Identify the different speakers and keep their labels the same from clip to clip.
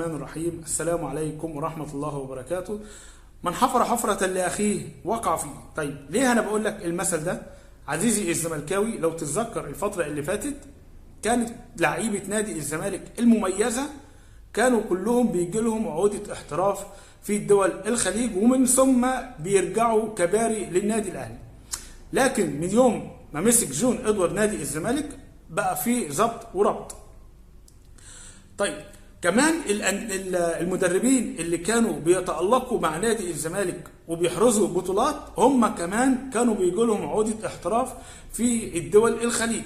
Speaker 1: الرحمن الرحيم. السلام عليكم ورحمة الله وبركاته. من حفر حفرة لأخيه وقع فيه. طيب ليه أنا بقول لك المثل ده؟ عزيزي الزملكاوي، لو تتذكر الفترة اللي فاتت كانت لعيبة نادي الزمالك المميزة كانوا كلهم بيجي لهم عقودة احتراف في الدول الخليج، ومن ثم بيرجعوا كباري للنادي الأهلي. لكن من يوم ما مسك جون إدوارد نادي الزمالك بقى فيه ضبط وربط. طيب كمان المدربين اللي كانوا بيتألقوا مع نادي الزمالك وبيحرزوا بطولات هم كمان كانوا بيجوا لهم عقودة احتراف في الدول الخليج.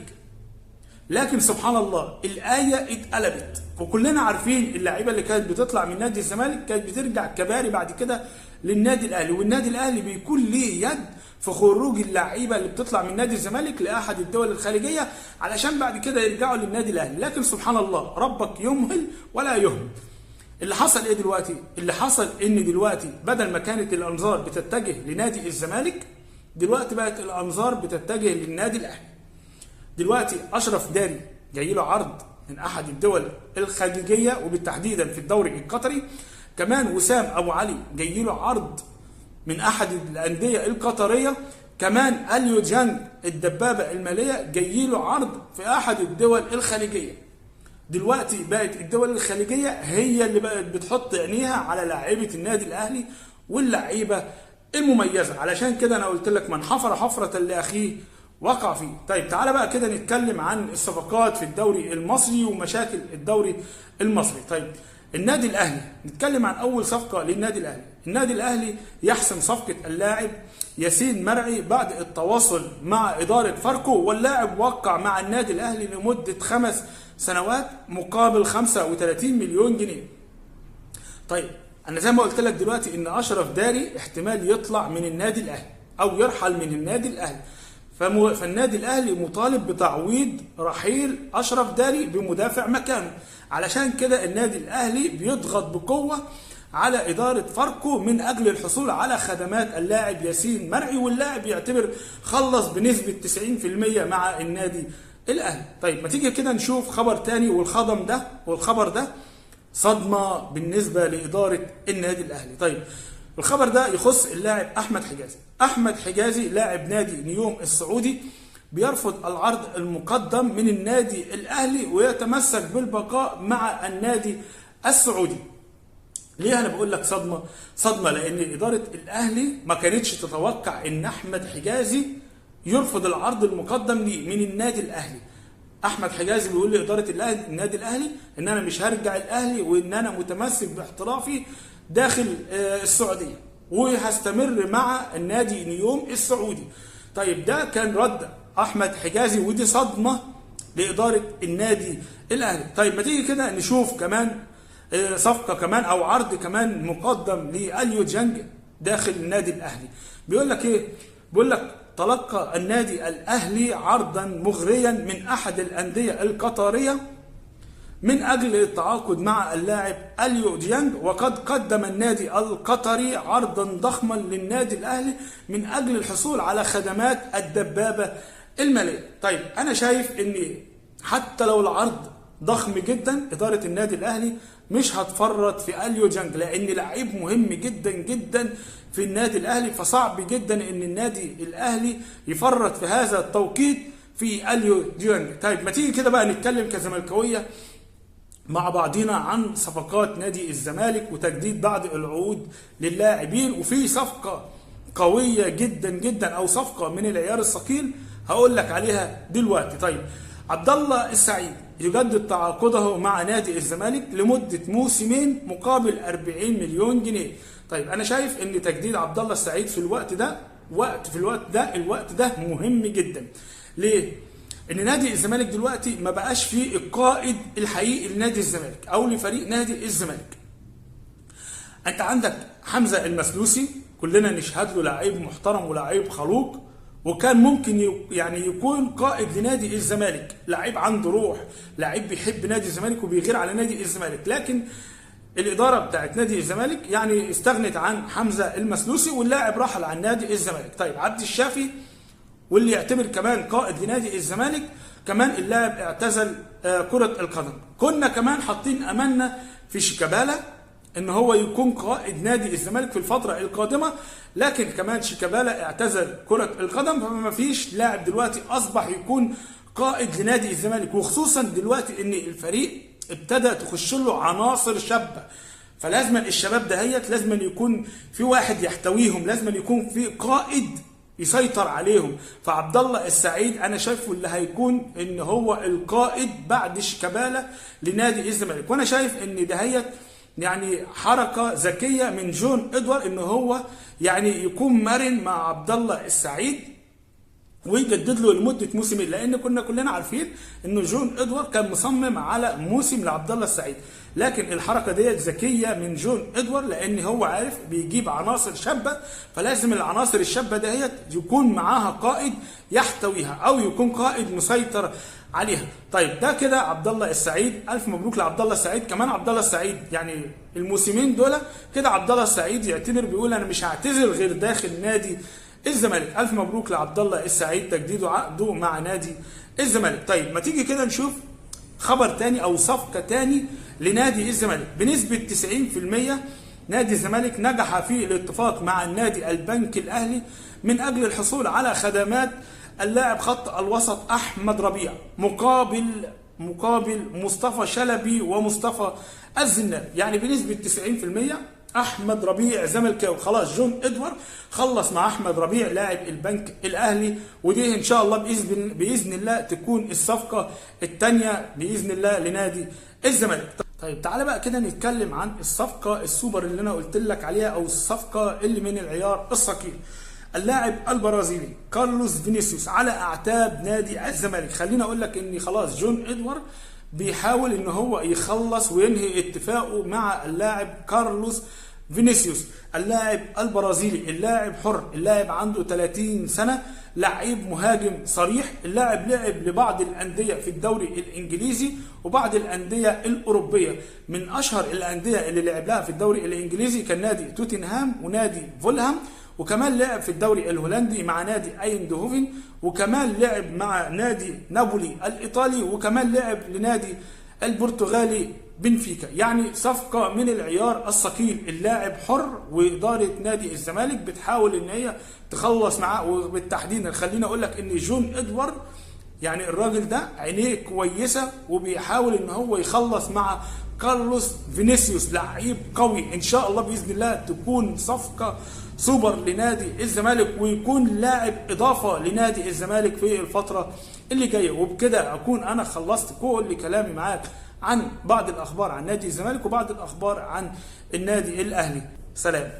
Speaker 1: لكن سبحان الله الآية اتقلبت، وكلنا عارفين اللعيبة اللي كانت بتطلع من نادي الزمالك كانت بترجع كباري بعد كده للنادي الأهلي، والنادي الأهلي بيكون ليه يد في خروج اللعيبة اللي بتطلع من نادي الزمالك لأحد الدول الخارجية علشان بعد كده يرجعوا للنادي الأهلي. لكن سبحان الله ربك يمهل ولا يهمل. اللي حصل ايه دلوقتي؟ اللي حصل ان دلوقتي بدل ما كانت الأنظار بتتجه لنادي الزمالك دلوقتي بقت الأنظار بتتجه للنادي الأهلي. دلوقتي أشرف داري جاي له عرض من أحد الدول الخليجية وبالتحديدا في الدوري القطري. كمان وسام أبو علي جاي له عرض من أحد الأندية القطرية. كمان أليو جانج الدبابة المالية جاي له عرض في أحد الدول الخليجية. دلوقتي بقت الدول الخليجية هي اللي بقت بتحط عينيها على لاعيبة النادي الأهلي واللعيبة المميزة. علشان كده أنا قلت لك من حفر حفرة لأخيه وقع فيه. طيب تعالى بقى كده نتكلم عن الصفقات في الدوري المصري ومشاكل الدوري المصري. طيب النادي الأهلي، نتكلم عن أول صفقة للنادي الأهلي. النادي الأهلي يحسم صفقة اللاعب ياسين مرعي بعد التواصل مع إدارة فاركو، واللاعب وقع مع النادي الأهلي لمدة 5 سنوات مقابل 35 مليون جنيه. طيب أنا زي ما قلت لك دلوقتي إن أشرف داري احتمال يطلع من النادي الأهلي أو يرحل من النادي الأهلي، فالنادي الأهلي مطالب بتعويض رحيل أشرف داري بمدافع مكانه. علشان كده النادي الأهلي بيضغط بقوة على إدارة فاركو من أجل الحصول على خدمات اللاعب ياسين مرعي، واللاعب يعتبر خلص بنسبة 90% مع النادي الأهلي. طيب ما تيجي كده نشوف خبر تاني، والخبر ده صدمة بالنسبة لإدارة النادي الأهلي. طيب الخبر ده يخص اللاعب أحمد حجازي. أحمد حجازي لاعب نادي نيوم السعودي بيرفض العرض المقدم من النادي الأهلي ويتمسك بالبقاء مع النادي السعودي. ليه أنا بقول لك صدمة؟ لأن إدارة الأهلي ما كانتش تتوقع إن أحمد حجازي يرفض العرض المقدم من النادي الأهلي. أحمد حجازي بيقول لإدارة النادي الأهلي إن أنا مش هرجع الأهلي، وإن أنا متمسك باحترافي داخل السعودية وهستمر مع النادي نيوم السعودي. طيب ده كان رد أحمد حجازي، ودي صدمة لإدارة النادي الأهلي. طيب ما تيجي كده نشوف كمان صفقة كمان أو عرض كمان مقدم لأليو جانج داخل النادي الأهلي. بيقول لك إيه؟ بيقول لك تلقى النادي الأهلي عرضا مغريا من أحد الأندية القطرية من أجل التعاقد مع اللاعب أليو ديانج، وقد قدم النادي القطري عرضا ضخما للنادي الأهلي من أجل الحصول على خدمات الدبابة المالية. طيب أنا شايف أن حتى لو العرض ضخم جدا إدارة النادي الأهلي مش هتفرط في أليو ديانج، لأن لعيب مهم جدا جدا في النادي الأهلي، فصعب جدا أن النادي الأهلي يفرط في هذا التوقيت في أليو ديانج. طيب ما تيجي كده بقى نتكلم كزملكاوية مع بعضنا عن صفقات نادي الزمالك وتجديد بعض العقود للاعبين. وفي صفقة قوية جدا جدا أو صفقة من العيار الثقيل هقول لك عليها دلوقتي. طيب عبد الله السعيد يجدد تعاقده مع نادي الزمالك لمدة موسمين مقابل 40 مليون جنيه. طيب أنا شايف إن تجديد عبد الله السعيد في الوقت ده مهم جدا. ليه؟ ان نادي الزمالك دلوقتي ما بقاش فيه القائد الحقيقي لنادي الزمالك او لفريق نادي الزمالك. انت عندك حمزة المسلوسي كلنا نشهد له لاعب محترم ولاعب خلوق، وكان ممكن يعني يكون قائد لنادي الزمالك، لاعب عنده روح، لاعب بيحب نادي الزمالك وبيغير على نادي الزمالك. لكن الاداره بتاعت نادي الزمالك يعني استغنت عن حمزة المسلوسي واللاعب رحل عن نادي الزمالك. طيب عبد الشافي واللي يعتبر كمان قائد لنادي الزمالك كمان اللاعب اعتزل كرة القدم. كنا كمان حاطين املنا في شيكابالا ان هو يكون قائد نادي الزمالك في الفتره القادمه، لكن كمان شيكابالا اعتزل كره القدم، فما فيش لاعب دلوقتي اصبح يكون قائد لنادي الزمالك، وخصوصا دلوقتي ان الفريق ابتدى تخش له عناصر شابه، فلازم الشباب دهيت لازم يكون في واحد يحتويهم، لازم يكون في قائد يسيطر عليهم. فعبد الله السعيد انا شايفه اللي هيكون ان هو القائد بعد شيكابالا لنادي الزمالك، وانا شايف ان دهيت يعني حركه ذكيه من جون ادوار ان هو يعني يكون مرن مع عبد الله السعيد ويجدد له لمده موسمين، لان كنا كلنا عارفين ان جون ادوار كان مصمم على موسم لعبد الله السعيد، لكن الحركه ديت ذكيه من جون ادوار لان هو عارف بيجيب عناصر شابه، فلازم العناصر الشابه ديت يكون معاها قائد يحتويها او يكون قائد مسيطر عليها. طيب ده كده عبد الله السعيد، الف مبروك لعبد الله السعيد. كمان عبد الله السعيد يعني الموسمين دول كده عبد الله السعيد يعتبر بيقول انا مش هعتزل غير داخل نادي الزمالك. الف مبروك لعبد الله السعيد تجديد عقده مع نادي الزمالك. طيب ما تيجي كده نشوف خبر تاني او صفقه تاني لنادي الزمالك. بنسبه 90% نادي الزمالك نجح في الاتفاق مع النادي البنك الاهلي من اجل الحصول على خدمات اللاعب خط الوسط احمد ربيع مقابل مصطفى شلبي ومصطفى الزناد. يعني بنسبه 90% احمد ربيع زملكاوي خلاص. جون ادوار خلص مع احمد ربيع لاعب البنك الاهلي، ودي ان شاء الله باذن الله تكون الصفقه الثانيه باذن الله لنادي الزمالك. طيب تعالى بقى كده نتكلم عن الصفقه السوبر اللي انا قلت لك عليها، او الصفقه اللي من العيار الثقيل. اللاعب البرازيلي كارلوس فينيسيوس على اعتاب نادي الزمالك. خليني اقول لك ان خلاص جون ادوار بيحاول ان هو يخلص وينهي اتفاقه مع اللاعب كارلوس فينيسيوس. اللاعب البرازيلي اللاعب حر، اللاعب عنده 30 سنة، لعيب مهاجم صريح. اللاعب لعب لبعض الأندية في الدوري الإنجليزي وبعض الأندية الأوروبية. من أشهر الأندية اللي لعب لها في الدوري الإنجليزي كان نادي توتنهام ونادي فولهام، وكمان لعب في الدوري الهولندي مع نادي ايندهوفن، وكمان لعب مع نادي نابولي الايطالي، وكمان لعب لنادي البرتغالي بنفيكا. يعني صفقه من العيار الثقيل. اللاعب حر، واداره نادي الزمالك بتحاول ان هي تخلص معاه، وبالتحديد خليني اقول لك ان جون ادوار يعني الراجل ده عينيه كويسه وبيحاول ان هو يخلص مع كارلوس فينيسيوس، لعيب قوي. ان شاء الله باذن الله تكون صفقه سوبر لنادي الزمالك، ويكون لاعب اضافه لنادي الزمالك في الفتره اللي جايه. وبكده اكون انا خلصت كل كلامي معاك عن بعض الاخبار عن نادي الزمالك وبعض الاخبار عن النادي الاهلي. سلام.